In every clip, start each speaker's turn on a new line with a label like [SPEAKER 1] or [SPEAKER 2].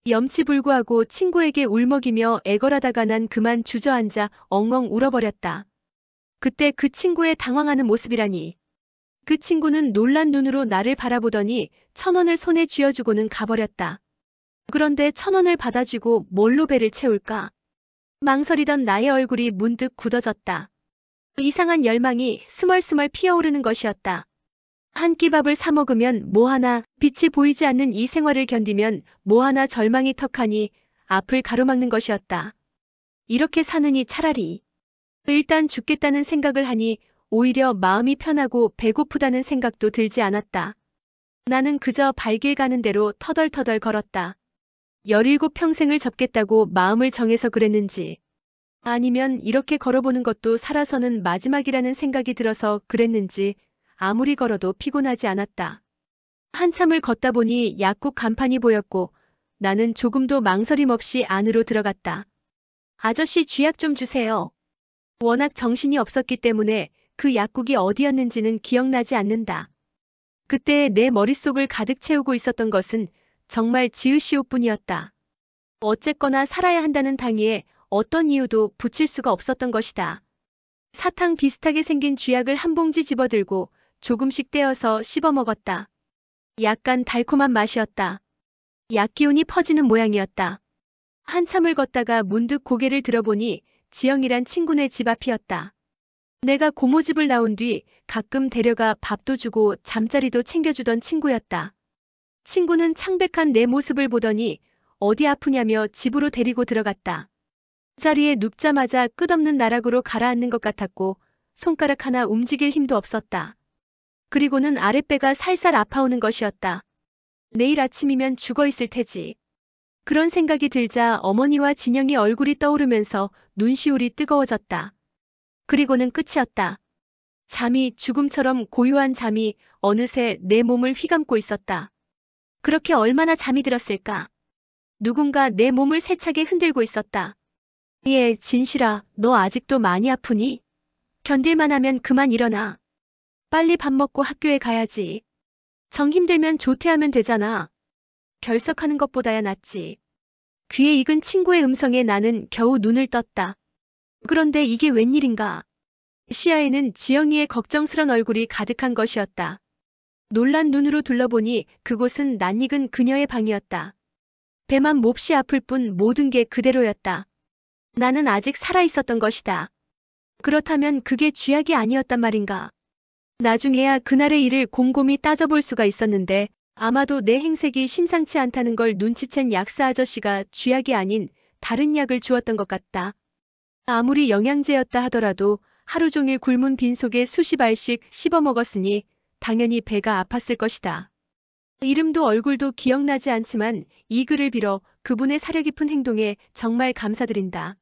[SPEAKER 1] 염치불구하고 친구에게 울먹이며 애걸하다가 난 그만 주저앉아 엉엉 울어버렸다. 그때 그 친구의 당황하는 모습이라니. 그 친구는 놀란 눈으로 나를 바라보더니 1,000원을 손에 쥐어주고는 가버렸다. 그런데 1,000원을 받아주고 뭘로 배를 채울까? 망설이던 나의 얼굴이 문득 굳어졌다. 이상한 열망이 스멀스멀 피어오르는 것이었다. 한 끼 밥을 사 먹으면 뭐하나, 빛이 보이지 않는 이 생활을 견디면 뭐하나 절망이 턱하니 앞을 가로막는 것이었다. 이렇게 사느니 차라리 일단 죽겠다는 생각을 하니 오히려 마음이 편하고 배고프다는 생각도 들지 않았다. 나는 그저 발길 가는 대로 터덜터덜 걸었다. 17평생을 접겠다고 마음을 정해서 그랬는지, 아니면 이렇게 걸어보는 것도 살아서는 마지막이라는 생각이 들어서 그랬는지 아무리 걸어도 피곤하지 않았다. 한참을 걷다 보니 약국 간판이 보였고 나는 조금도 망설임 없이 안으로 들어갔다. 아저씨 쥐약 좀 주세요. 워낙 정신이 없었기 때문에 그 약국이 어디였는지는 기억나지 않는다. 그때 내 머릿속을 가득 채우고 있었던 것은 정말 지읒시옷뿐이었다. 어쨌거나 살아야 한다는 당위에 어떤 이유도 붙일 수가 없었던 것이다. 사탕 비슷하게 생긴 쥐약을 한 봉지 집어들고 조금씩 떼어서 씹어 먹었다. 약간 달콤한 맛이었다. 약 기운이 퍼지는 모양이었다. 한참을 걷다가 문득 고개를 들어보니 지영이란 친구네 집 앞이었다. 내가 고모집을 나온 뒤 가끔 데려가 밥도 주고 잠자리도 챙겨주던 친구였다. 친구는 창백한 내 모습을 보더니 어디 아프냐며 집으로 데리고 들어갔다. 자리에 눕자마자 끝없는 나락으로 가라앉는 것 같았고 손가락 하나 움직일 힘도 없었다. 그리고는 아랫배가 살살 아파오는 것이었다. 내일 아침이면 죽어 있을 테지. 그런 생각이 들자 어머니와 진영이 얼굴이 떠오르면서 눈시울이 뜨거워졌다. 그리고는 끝이었다. 잠이, 죽음처럼 고요한 잠이 어느새 내 몸을 휘감고 있었다. 그렇게 얼마나 잠이 들었을까? 누군가 내 몸을 세차게 흔들고 있었다. 예, 진실아, 너 아직도 많이 아프니? 견딜만 하면 그만 일어나. 빨리 밥 먹고 학교에 가야지. 정 힘들면 조퇴하면 되잖아. 결석하는 것보다야 낫지. 귀에 익은 친구의 음성에 나는 겨우 눈을 떴다. 그런데 이게 웬일인가? 시야에는 지영이의 걱정스런 얼굴이 가득한 것이었다. 놀란 눈으로 둘러보니 그곳은 낯익은 그녀의 방이었다. 배만 몹시 아플 뿐 모든 게 그대로였다. 나는 아직 살아있었던 것이다. 그렇다면 그게 쥐약이 아니었단 말인가? 나중에야 그날의 일을 곰곰이 따져볼 수가 있었는데 아마도 내 행색이 심상치 않다는 걸 눈치챈 약사 아저씨가 쥐약이 아닌 다른 약을 주었던 것 같다. 아무리 영양제였다 하더라도 하루 종일 굶은 빈속에 수십 알씩 씹어 먹었으니 당연히 배가 아팠을 것이다. 이름도 얼굴도 기억나지 않지만 이 글을 빌어 그분의 사려 깊은 행동에 정말 감사드린다.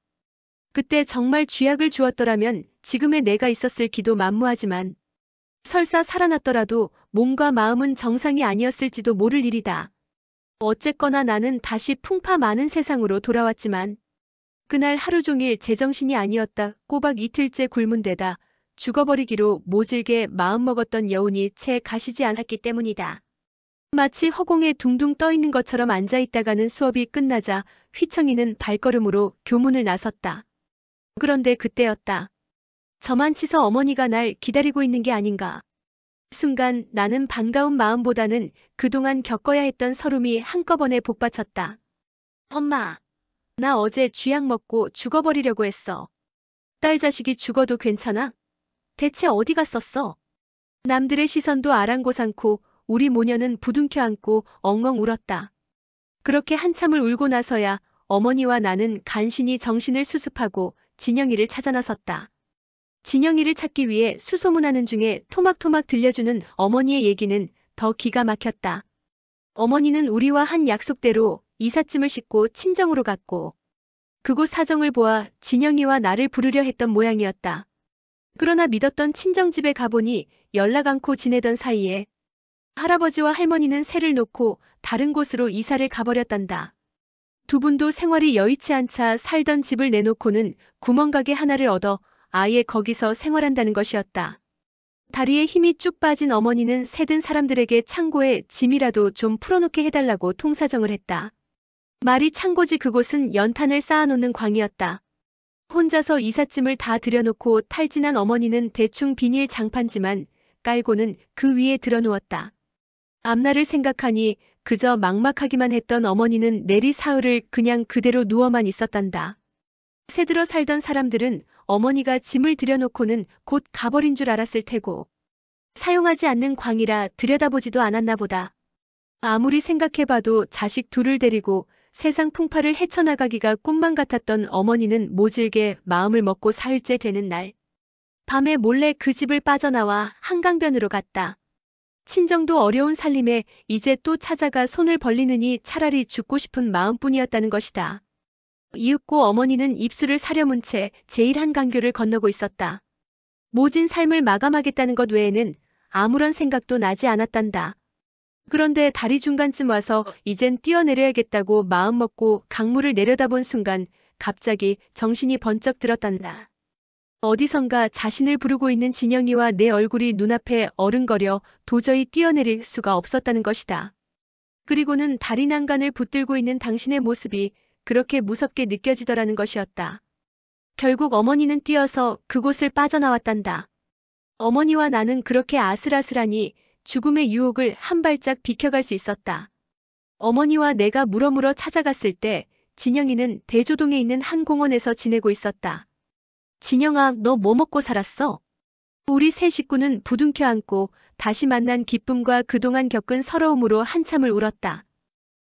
[SPEAKER 1] 그때 정말 쥐약을 주었더라면 지금의 내가 있었을기도 만무하지만 설사 살아났더라도 몸과 마음은 정상이 아니었을지도 모를 일이다. 어쨌거나 나는 다시 풍파 많은 세상으로 돌아왔지만 그날 하루 종일 제정신이 아니었다. 꼬박 이틀째 굶은 데다 죽어버리기로 모질게 마음먹었던 여운이 채 가시지 않았기 때문이다. 마치 허공에 둥둥 떠있는 것처럼 앉아있다가는 수업이 끝나자 휘청이는 발걸음으로 교문을 나섰다. 그런데 그때였다. 저만치서 어머니가 날 기다리고 있는 게 아닌가. 순간 나는 반가운 마음보다는 그동안 겪어야 했던 서름이 한꺼번에 복받쳤다. 엄마, 나 어제 쥐약 먹고 죽어버리려고 했어. 딸 자식이 죽어도 괜찮아? 대체 어디 갔었어? 남들의 시선도 아랑곳않고 우리 모녀는 부둥켜 안고 엉엉 울었다. 그렇게 한참을 울고 나서야 어머니와 나는 간신히 정신을 수습하고 진영이를 찾아 나섰다. 진영이를 찾기 위해 수소문하는 중에 토막토막 들려주는 어머니의 얘기는 더 기가 막혔다. 어머니는 우리와 한 약속대로 이삿짐을 싣고 친정으로 갔고 그곳 사정을 보아 진영이와 나를 부르려 했던 모양이었다. 그러나 믿었던 친정집에 가보니 연락 않고 지내던 사이에 할아버지와 할머니는 새를 놓고 다른 곳으로 이사를 가버렸단다. 두 분도 생활이 여의치 않자 살던 집을 내놓고는 구멍가게 하나를 얻어 아예 거기서 생활한다는 것이었다. 다리에 힘이 쭉 빠진 어머니는 새든 사람들에게 창고에 짐이라도 좀 풀어놓게 해달라고 통사정을 했다. 말이 창고지 그곳은 연탄을 쌓아놓는 광이었다. 혼자서 이삿짐을 다 들여놓고 탈진한 어머니는 대충 비닐 장판지만 깔고는 그 위에 들어누웠다. 앞날을 생각하니 그저 막막하기만 했던 어머니는 내리 사흘을 그냥 그대로 누워만 있었단다. 새들어 살던 사람들은 어머니가 짐을 들여놓고는 곧 가버린 줄 알았을 테고 사용하지 않는 광이라 들여다보지도 않았나 보다. 아무리 생각해봐도 자식 둘을 데리고 세상 풍파를 헤쳐나가기가 꿈만 같았던 어머니는 모질게 마음을 먹고 사흘째 되는 날 밤에 몰래 그 집을 빠져나와 한강변으로 갔다. 친정도 어려운 살림에 이제 또 찾아가 손을 벌리느니 차라리 죽고 싶은 마음뿐이었다는 것이다. 이윽고 어머니는 입술을 사려문 채 제1한강교를 건너고 있었다. 모진 삶을 마감하겠다는 것 외에는 아무런 생각도 나지 않았단다. 그런데 다리 중간쯤 와서 이젠 뛰어내려야겠다고 마음먹고 강물을 내려다본 순간 갑자기 정신이 번쩍 들었단다. 어디선가 자신을 부르고 있는 진영이와 내 얼굴이 눈앞에 어른거려 도저히 뛰어내릴 수가 없었다는 것이다. 그리고는 다리 난간을 붙들고 있는 당신의 모습이 그렇게 무섭게 느껴지더라는 것이었다. 결국 어머니는 뛰어서 그곳을 빠져나왔단다. 어머니와 나는 그렇게 아슬아슬하니 죽음의 유혹을 한 발짝 비켜갈 수 있었다. 어머니와 내가 물어물어 찾아갔을 때 진영이는 대조동에 있는 한 공원에서 지내고 있었다. 진영아, 너 뭐 먹고 살았어? 우리 세 식구는 부둥켜 안고 다시 만난 기쁨과 그동안 겪은 서러움으로 한참을 울었다.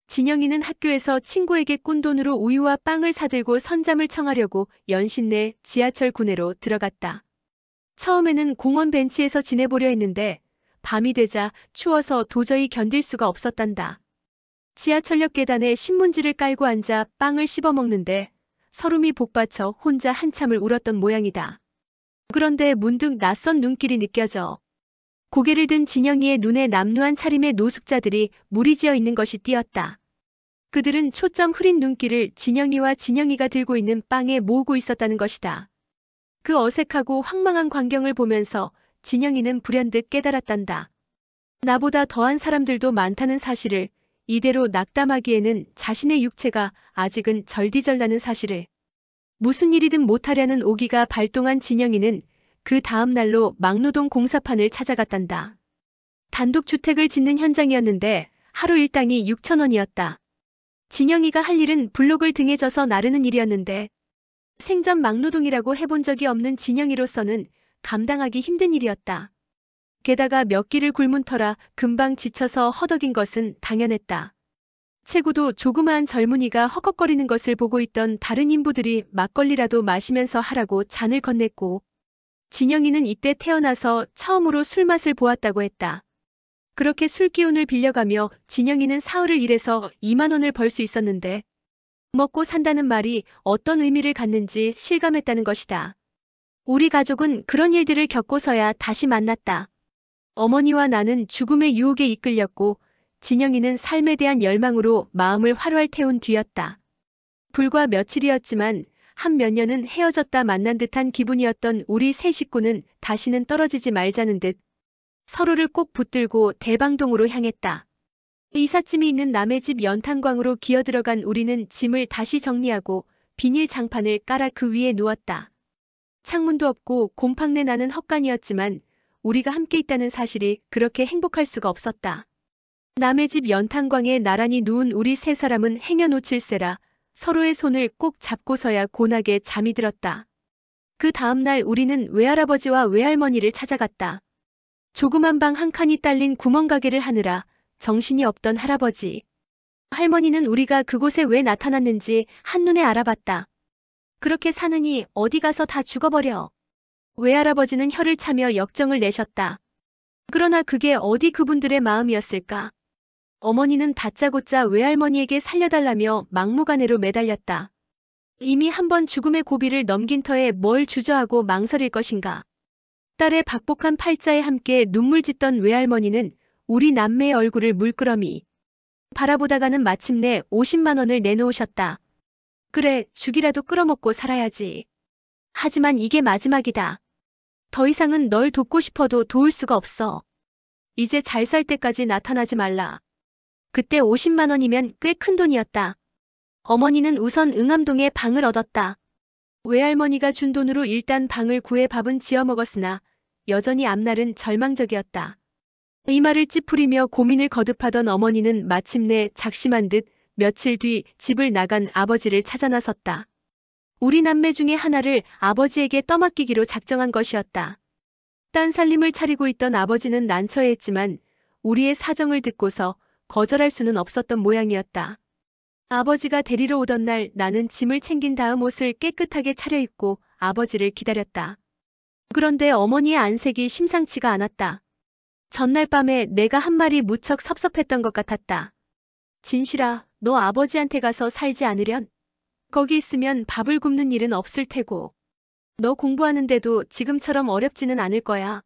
[SPEAKER 1] 진영이는 학교에서 친구에게 꾼 돈으로 우유와 빵을 사들고 선잠을 청하려고 연신내 지하철 구내로 들어갔다. 처음에는 공원 벤치에서 지내보려 했는데 밤이 되자 추워서 도저히 견딜 수가 없었단다. 지하철역 계단에 신문지를 깔고 앉아 빵을 씹어먹는데 서름이 복받쳐 혼자 한참을 울었던 모양이다. 그런데 문득 낯선 눈길이 느껴져. 고개를 든 진영이의 눈에 남루한 차림의 노숙자들이 무리지어 있는 것이 띄었다. 그들은 초점 흐린 눈길을 진영이와 진영이가 들고 있는 빵에 모으고 있었다는 것이다. 그 어색하고 황망한 광경을 보면서 진영이는 불현듯 깨달았단다. 나보다 더한 사람들도 많다는 사실을, 이대로 낙담하기에는 자신의 육체가 아직은 절디절나는 사실을. 무슨 일이든 못하려는 오기가 발동한 진영이는 그 다음 날로 막노동 공사판을 찾아갔단다. 단독주택을 짓는 현장이었는데 하루 일당이 6,000원이었다. 진영이가 할 일은 블록을 등에 져서 나르는 일이었는데 생전 막노동이라고 해본 적이 없는 진영이로서는 감당하기 힘든 일이었다. 게다가 몇 끼를 굶은 터라 금방 지쳐서 허덕인 것은 당연했다. 최고도 조그마한 젊은이가 허걱거리는 것을 보고 있던 다른 인부들이 막걸리라도 마시면서 하라고 잔을 건넸고 진영이는 이때 태어나서 처음으로 술맛을 보았다고 했다. 그렇게 술기운을 빌려가며 진영이는 사흘을 일해서 2만 원을 벌 수 있었는데 먹고 산다는 말이 어떤 의미를 갖는지 실감했다는 것이다. 우리 가족은 그런 일들을 겪고서야 다시 만났다. 어머니와 나는 죽음의 유혹에 이끌렸고 진영이는 삶에 대한 열망으로 마음을 활활 태운 뒤였다. 불과 며칠이었지만 한 몇 년은 헤어졌다 만난 듯한 기분이었던 우리 세 식구는 다시는 떨어지지 말자는 듯 서로를 꼭 붙들고 대방동으로 향했다. 이삿짐이 있는 남의 집 연탄광으로 기어들어간 우리는 짐을 다시 정리하고 비닐 장판을 깔아 그 위에 누웠다. 창문도 없고 곰팡내 나는 헛간이었지만 우리가 함께 있다는 사실이 그렇게 행복할 수가 없었다. 남의 집 연탄광에 나란히 누운 우리 세 사람은 행여놓칠세라 서로의 손을 꼭 잡고서야 곤하게 잠이 들었다. 그 다음날 우리는 외할아버지와 외할머니를 찾아갔다. 조그만 방 한 칸이 딸린 구멍가게를 하느라 정신이 없던 할아버지. 할머니는 우리가 그곳에 왜 나타났는지 한눈에 알아봤다. 그렇게 사느니 어디 가서 다 죽어버려. 외할아버지는 혀를 차며 역정을 내셨다. 그러나 그게 어디 그분들의 마음이었을까. 어머니는 다짜고짜 외할머니에게 살려달라며 막무가내로 매달렸다. 이미 한 번 죽음의 고비를 넘긴 터에 뭘 주저하고 망설일 것인가. 딸의 박복한 팔자에 함께 눈물 짓던 외할머니는 우리 남매의 얼굴을 물끄러미 바라보다가는 마침내 50만 원을 내놓으셨다. 그래, 죽이라도 끌어먹고 살아야지. 하지만 이게 마지막이다. 더 이상은 널 돕고 싶어도 도울 수가 없어. 이제 잘 살 때까지 나타나지 말라. 그때 50만 원이면 꽤 큰 돈이었다. 어머니는 우선 응암동에 방을 얻었다. 외할머니가 준 돈으로 일단 방을 구해 밥은 지어 먹었으나 여전히 앞날은 절망적이었다. 이 말을 찌푸리며 고민을 거듭하던 어머니는 마침내 작심한 듯 며칠 뒤 집을 나간 아버지를 찾아 나섰다. 우리 남매 중에 하나를 아버지에게 떠맡기기로 작정한 것이었다. 딴 살림을 차리고 있던 아버지는 난처해했지만 우리의 사정을 듣고서 거절할 수는 없었던 모양이었다. 아버지가 데리러 오던 날 나는 짐을 챙긴 다음 옷을 깨끗하게 차려입고 아버지를 기다렸다. 그런데 어머니의 안색이 심상치가 않았다. 전날 밤에 내가 한 말이 무척 섭섭했던 것 같았다. 진실아, 너 아버지한테 가서 살지 않으련? 거기 있으면 밥을 굽는 일은 없을 테고. 너 공부하는데도 지금처럼 어렵지는 않을 거야.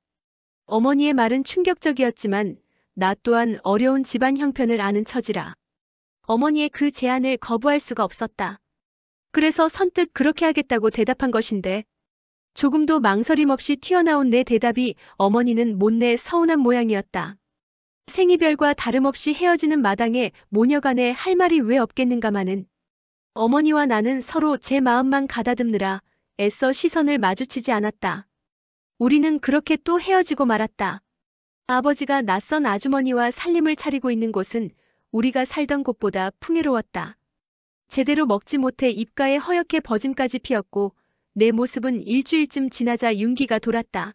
[SPEAKER 1] 어머니의 말은 충격적이었지만 나 또한 어려운 집안 형편을 아는 처지라. 어머니의 그 제안을 거부할 수가 없었다. 그래서 선뜻 그렇게 하겠다고 대답한 것인데 조금도 망설임 없이 튀어나온 내 대답이 어머니는 못내 서운한 모양이었다. 생이별과 다름없이 헤어지는 마당에 모녀간에 할 말이 왜 없겠는가마는. 어머니와 나는 서로 제 마음만 가다듬느라 애써 시선을 마주치지 않았다. 우리는 그렇게 또 헤어지고 말았다. 아버지가 낯선 아주머니와 살림을 차리고 있는 곳은 우리가 살던 곳보다 풍요로웠다. 제대로 먹지 못해 입가에 허옇게 버짐까지 피었고 내 모습은 일주일쯤 지나자 윤기가 돌았다.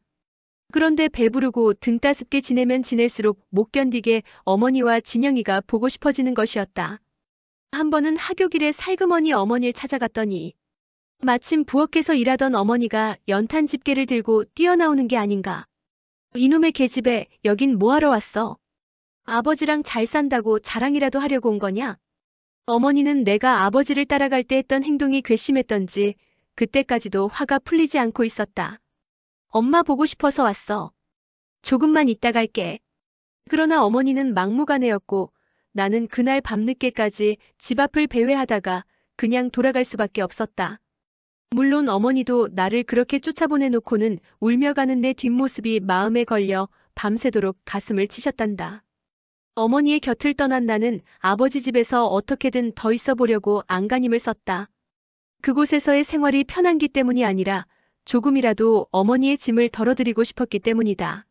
[SPEAKER 1] 그런데 배부르고 등 따숩게 지내면 지낼수록 못 견디게 어머니와 진영이가 보고 싶어지는 것이었다. 한 번은 하교길에 살그머니 어머니를 찾아갔더니 마침 부엌에서 일하던 어머니가 연탄 집게를 들고 뛰어나오는 게 아닌가. 이놈의 계집애, 여긴 뭐하러 왔어? 아버지랑 잘 산다고 자랑이라도 하려고 온 거냐? 어머니는 내가 아버지를 따라갈 때 했던 행동이 괘씸했던지 그때까지도 화가 풀리지 않고 있었다. 엄마 보고 싶어서 왔어. 조금만 이따 갈게. 그러나 어머니는 막무가내였고 나는 그날 밤늦게까지 집 앞을 배회하다가 그냥 돌아갈 수밖에 없었다. 물론 어머니도 나를 그렇게 쫓아보내놓고는 울며 가는 내 뒷모습이 마음에 걸려 밤새도록 가슴을 치셨단다. 어머니의 곁을 떠난 나는 아버지 집에서 어떻게든 더 있어 보려고 안간힘을 썼다. 그곳에서의 생활이 편한기 때문이 아니라 조금이라도 어머니의 짐을 덜어드리고 싶었기 때문이다.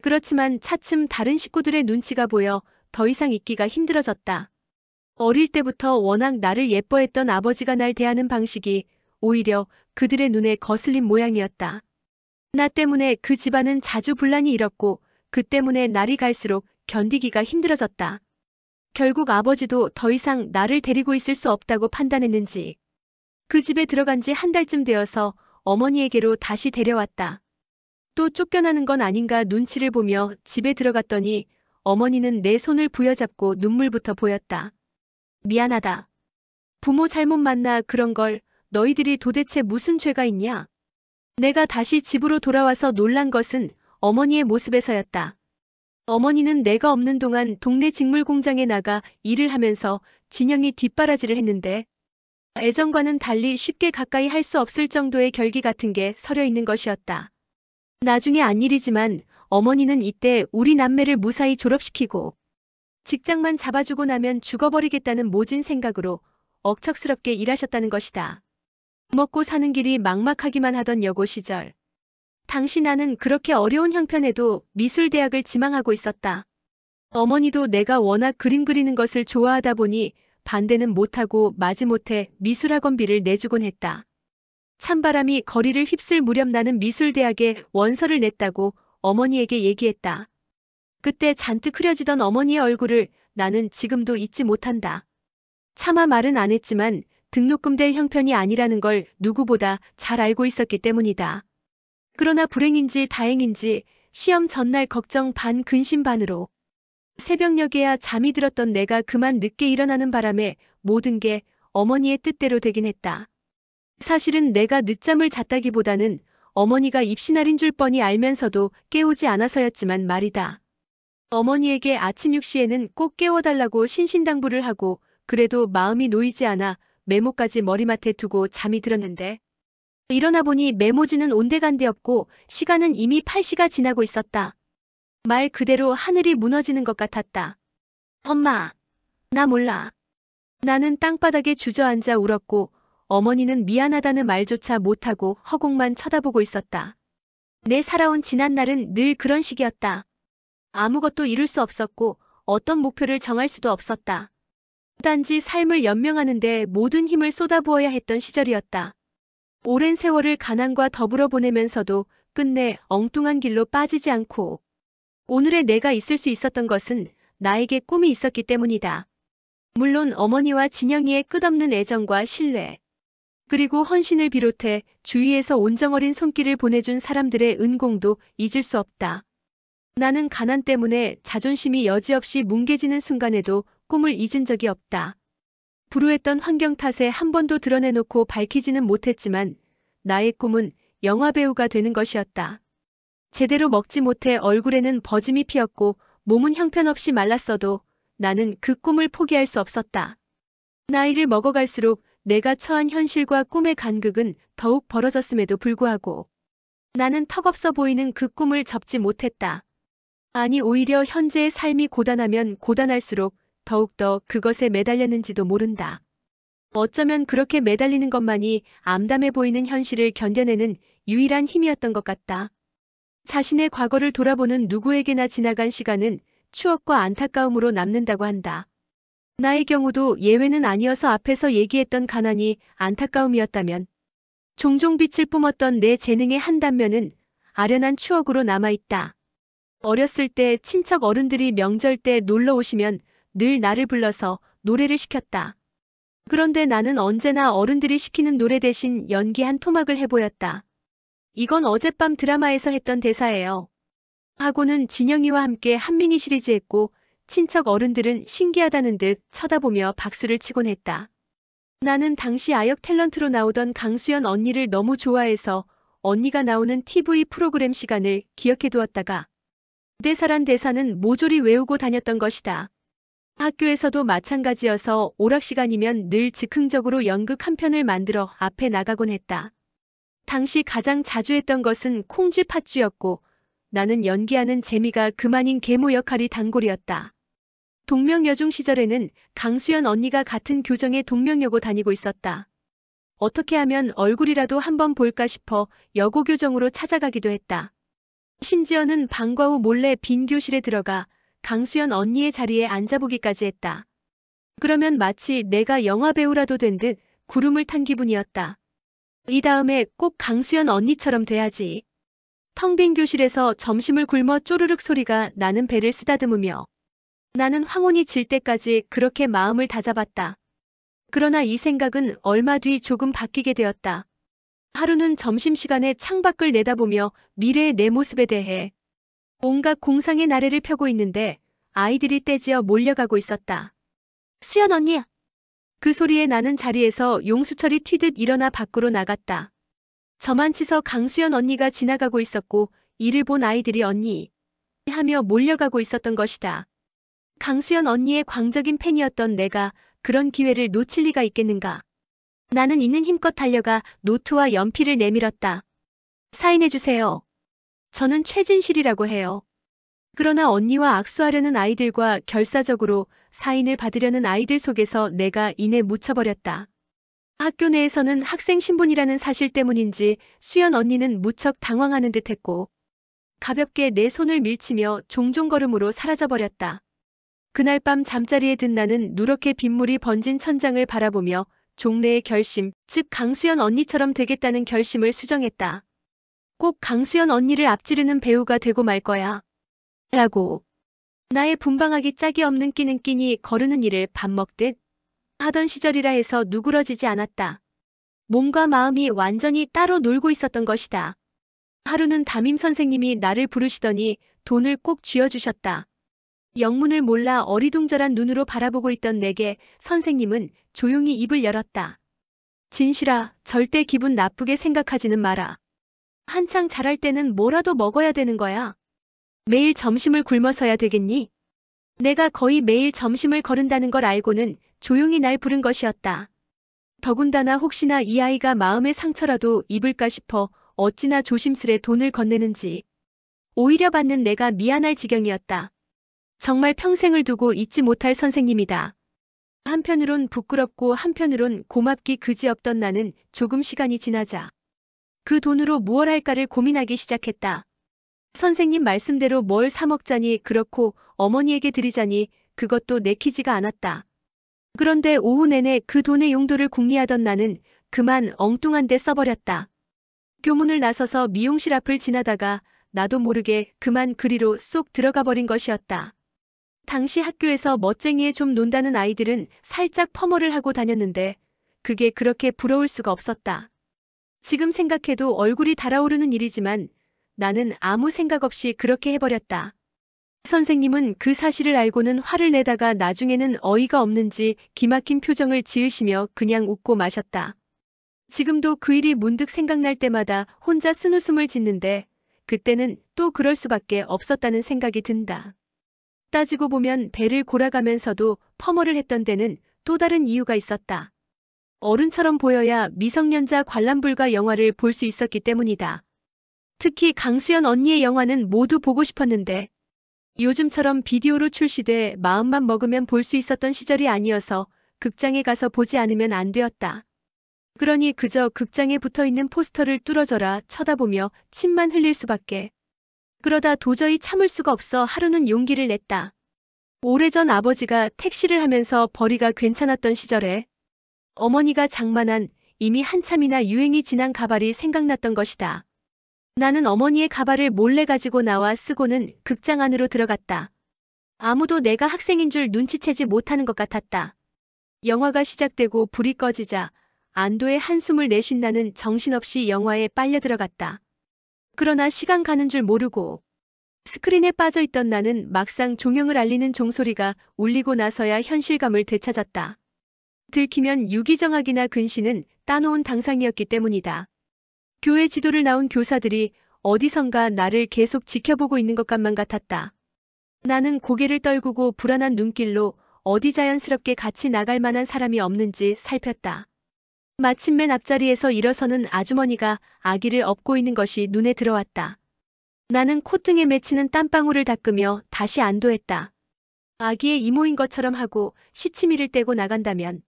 [SPEAKER 1] 그렇지만 차츰 다른 식구들의 눈치가 보여 더 이상 있기가 힘들어졌다. 어릴 때부터 워낙 나를 예뻐했던 아버지가 날 대하는 방식이 오히려 그들의 눈에 거슬린 모양이었다. 나 때문에 그 집안은 자주 분란이 일었고 그 때문에 날이 갈수록 견디기가 힘들어졌다. 결국 아버지도 더 이상 나를 데리고 있을 수 없다고 판단했는지 그 집에 들어간 지 한 달쯤 되어서 어머니에게로 다시 데려왔다. 또 쫓겨나는 건 아닌가 눈치를 보며 집에 들어갔더니 어머니는 내 손을 부여잡고 눈물부터 보였다. 미안하다. 부모 잘못 만나 그런 걸 너희들이 도대체 무슨 죄가 있냐? 내가 다시 집으로 돌아와서 놀란 것은 어머니의 모습에서였다. 어머니는 내가 없는 동안 동네 직물 공장에 나가 일을 하면서 진영이 뒷바라지를 했는데 애정과는 달리 쉽게 가까이 할 수 없을 정도의 결기 같은 게 서려 있는 것이었다. 나중에 안 일이지만 어머니는 이때 우리 남매를 무사히 졸업시키고 직장만 잡아주고 나면 죽어버리겠다는 모진 생각으로 억척스럽게 일하셨다는 것이다. 먹고 사는 길이 막막하기만 하던 여고 시절. 당시 나는 그렇게 어려운 형편에도 미술대학을 지망하고 있었다. 어머니도 내가 워낙 그림 그리는 것을 좋아하다 보니 반대는 못하고 마지못해 미술학원비를 내주곤 했다. 찬바람이 거리를 휩쓸 무렵 나는 미술대학에 원서를 냈다고 어머니에게 얘기했다. 그때 잔뜩 흐려지던 어머니의 얼굴을 나는 지금도 잊지 못한다. 차마 말은 안 했지만 등록금 될 형편이 아니라는 걸 누구보다 잘 알고 있었기 때문이다. 그러나 불행인지 다행인지 시험 전날 걱정 반 근심 반으로 새벽녘에야 잠이 들었던 내가 그만 늦게 일어나는 바람에 모든 게 어머니의 뜻대로 되긴 했다. 사실은 내가 늦잠을 잤다기보다는 어머니가 입시날인 줄 뻔히 알면서도 깨우지 않아서였지만 말이다. 어머니에게 아침 6시에는 꼭 깨워달라고 신신당부를 하고 그래도 마음이 놓이지 않아 메모까지 머리맡에 두고 잠이 들었는데 일어나 보니 메모지는 온데간데 없고 시간은 이미 8시가 지나고 있었다. 말 그대로 하늘이 무너지는 것 같았다. 엄마, 나 몰라. 나는 땅바닥에 주저앉아 울었고 어머니는 미안하다는 말조차 못하고 허공만 쳐다보고 있었다. 내 살아온 지난날은 늘 그런 식이었다. 아무것도 이룰 수 없었고 어떤 목표를 정할 수도 없었다. 단지 삶을 연명하는 데 모든 힘을 쏟아부어야 했던 시절이었다. 오랜 세월을 가난과 더불어 보내면서도 끝내 엉뚱한 길로 빠지지 않고 오늘의 내가 있을 수 있었던 것은 나에게 꿈이 있었기 때문이다. 물론 어머니와 진영이의 끝없는 애정과 신뢰, 그리고 헌신을 비롯해 주위에서 온정어린 손길을 보내준 사람들의 은공도 잊을 수 없다. 나는 가난 때문에 자존심이 여지없이 뭉개지는 순간에도 꿈을 잊은 적이 없다. 불우했던 환경 탓에 한 번도 드러내놓고 밝히지는 못했지만 나의 꿈은 영화배우가 되는 것이었다. 제대로 먹지 못해 얼굴에는 버짐이 피었고 몸은 형편없이 말랐어도 나는 그 꿈을 포기할 수 없었다. 나이를 먹어갈수록 내가 처한 현실과 꿈의 간극은 더욱 벌어졌음에도 불구하고 나는 턱없어 보이는 그 꿈을 접지 못했다. 아니 오히려 현재의 삶이 고단하면 고단할수록 더욱더 그것에 매달렸는지도 모른다. 어쩌면 그렇게 매달리는 것만이 암담해 보이는 현실을 견뎌내는 유일한 힘이었던 것 같다. 자신의 과거를 돌아보는 누구에게나 지나간 시간은 추억과 안타까움으로 남는다고 한다. 나의 경우도 예외는 아니어서 앞에서 얘기했던 가난이 안타까움이었다면 종종 빛을 뿜었던 내 재능의 한 단면은 아련한 추억으로 남아있다. 어렸을 때 친척 어른들이 명절 때 놀러 오시면 늘 나를 불러서 노래를 시켰다. 그런데 나는 언제나 어른들이 시키는 노래 대신 연기 한 토막을 해보였다. 이건 어젯밤 드라마에서 했던 대사예요. 하고는 진영이와 함께 한미니 시리즈 했고 친척 어른들은 신기하다는 듯 쳐다보며 박수를 치곤 했다. 나는 당시 아역 탤런트로 나오던 강수연 언니를 너무 좋아해서 언니가 나오는 TV 프로그램 시간을 기억해두었다가 대사란 대사는 모조리 외우고 다녔던 것이다. 학교에서도 마찬가지여서 오락시간이면 늘 즉흥적으로 연극 한 편을 만들어 앞에 나가곤 했다. 당시 가장 자주 했던 것은 콩쥐 팥쥐였고 나는 연기하는 재미가 그만인 계모 역할이 단골이었다. 동명여중 시절에는 강수연 언니가 같은 교정에 동명여고 다니고 있었다. 어떻게 하면 얼굴이라도 한번 볼까 싶어 여고교정으로 찾아가기도 했다. 심지어는 방과 후 몰래 빈 교실에 들어가 강수연 언니의 자리에 앉아보기까지 했다. 그러면 마치 내가 영화배우라도 된 듯 구름을 탄 기분이었다. 이 다음에 꼭 강수연 언니처럼 돼야지. 텅 빈 교실에서 점심을 굶어 쪼르륵 소리가 나는 배를 쓰다듬으며 나는 황혼이 질 때까지 그렇게 마음을 다잡았다. 그러나 이 생각은 얼마 뒤 조금 바뀌게 되었다. 하루는 점심시간에 창밖을 내다보며 미래의 내 모습에 대해 온갖 공상의 나래를 펴고 있는데 아이들이 떼지어 몰려가고 있었다. 수연 언니! 그 소리에 나는 자리에서 용수철이 튀듯 일어나 밖으로 나갔다. 저만치서 강수연 언니가 지나가고 있었고 이를 본 아이들이 언니 하며 몰려가고 있었던 것이다. 강수연 언니의 광적인 팬이었던 내가 그런 기회를 놓칠 리가 있겠는가. 나는 있는 힘껏 달려가 노트와 연필을 내밀었다. 사인해주세요. 저는 최진실이라고 해요. 그러나 언니와 악수하려는 아이들과 결사적으로 사인을 받으려는 아이들 속에서 내가 이내 묻혀버렸다. 학교 내에서는 학생 신분이라는 사실 때문인지 수연 언니는 무척 당황하는 듯했고 가볍게 내 손을 밀치며 종종 걸음으로 사라져버렸다. 그날 밤 잠자리에 든 나는 누렇게 빗물이 번진 천장을 바라보며 종래의 결심, 즉 강수연 언니처럼 되겠다는 결심을 수정했다. 꼭 강수연 언니를 앞지르는 배우가 되고 말 거야. 라고. 나의 분방하기 짝이 없는 끼는 끼니 거르는 일을 밥 먹듯 하던 시절이라 해서 누그러지지 않았다. 몸과 마음이 완전히 따로 놀고 있었던 것이다. 하루는 담임 선생님이 나를 부르시더니 돈을 꼭 쥐어주셨다. 영문을 몰라 어리둥절한 눈으로 바라보고 있던 내게 선생님은 조용히 입을 열었다. 진실아, 절대 기분 나쁘게 생각하지는 마라. 한창 자랄 때는 뭐라도 먹어야 되는 거야. 매일 점심을 굶어서야 되겠니? 내가 거의 매일 점심을 거른다는 걸 알고는 조용히 날 부른 것이었다. 더군다나 혹시나 이 아이가 마음의 상처라도 입을까 싶어 어찌나 조심스레 돈을 건네는지. 오히려 받는 내가 미안할 지경이었다. 정말 평생을 두고 잊지 못할 선생님이다. 한편으론 부끄럽고 한편으론 고맙기 그지없던 나는 조금 시간이 지나자 그 돈으로 무얼 할까를 고민하기 시작했다. 선생님 말씀대로 뭘 사 먹자니 그렇고 어머니에게 드리자니 그것도 내키지가 않았다. 그런데 오후 내내 그 돈의 용도를 궁리하던 나는 그만 엉뚱한 데 써버렸다. 교문을 나서서 미용실 앞을 지나다가 나도 모르게 그만 그리로 쏙 들어가 버린 것이었다. 당시 학교에서 멋쟁이에 좀 논다는 아이들은 살짝 퍼머를 하고 다녔는데 그게 그렇게 부러울 수가 없었다. 지금 생각해도 얼굴이 달아오르는 일이지만 나는 아무 생각 없이 그렇게 해버렸다. 선생님은 그 사실을 알고는 화를 내다가 나중에는 어이가 없는지 기막힌 표정을 지으시며 그냥 웃고 마셨다. 지금도 그 일이 문득 생각날 때마다 혼자 쓴웃음을 짓는데 그때는 또 그럴 수밖에 없었다는 생각이 든다. 따지고 보면 배를 골아가면서도 퍼머를 했던 데는 또 다른 이유가 있었다. 어른처럼 보여야 미성년자 관람불가 영화를 볼 수 있었기 때문이다. 특히 강수연 언니의 영화는 모두 보고 싶었는데 요즘처럼 비디오로 출시돼 마음만 먹으면 볼 수 있었던 시절이 아니어서 극장에 가서 보지 않으면 안 되었다. 그러니 그저 극장에 붙어있는 포스터를 뚫어져라 쳐다보며 침만 흘릴 수밖에. 그러다 도저히 참을 수가 없어 하루는 용기를 냈다. 오래전 아버지가 택시를 하면서 벌이가 괜찮았던 시절에 어머니가 장만한 이미 한참이나 유행이 지난 가발이 생각났던 것이다. 나는 어머니의 가발을 몰래 가지고 나와 쓰고는 극장 안으로 들어갔다. 아무도 내가 학생인 줄 눈치채지 못하는 것 같았다. 영화가 시작되고 불이 꺼지자 안도의 한숨을 내쉰 나는 정신없이 영화에 빨려 들어갔다. 그러나 시간 가는 줄 모르고 스크린에 빠져있던 나는 막상 종영을 알리는 종소리가 울리고 나서야 현실감을 되찾았다. 들키면 유기정학이나 근시는 따놓은 당상이었기 때문이다. 교회 지도를 나온 교사들이 어디선가 나를 계속 지켜보고 있는 것만 같았다. 나는 고개를 떨구고 불안한 눈길로 어디 자연스럽게 같이 나갈 만한 사람이 없는지 살폈다. 마침 맨 앞자리에서 일어서는 아주머니가 아기를 업고 있는 것이 눈에 들어왔다. 나는 콧등에 맺히는 땀방울을 닦으며 다시 안도했다. 아기의 이모인 것처럼 하고 시치미를 떼고 나간다면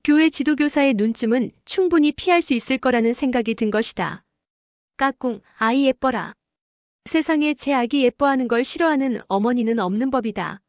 [SPEAKER 1] 교회 지도교사의 눈쯤은 충분히 피할 수 있을 거라는 생각이 든 것이다. 까꿍, 아이 예뻐라. 세상에 제 아기 예뻐하는 걸 싫어하는 어머니는 없는 법이다.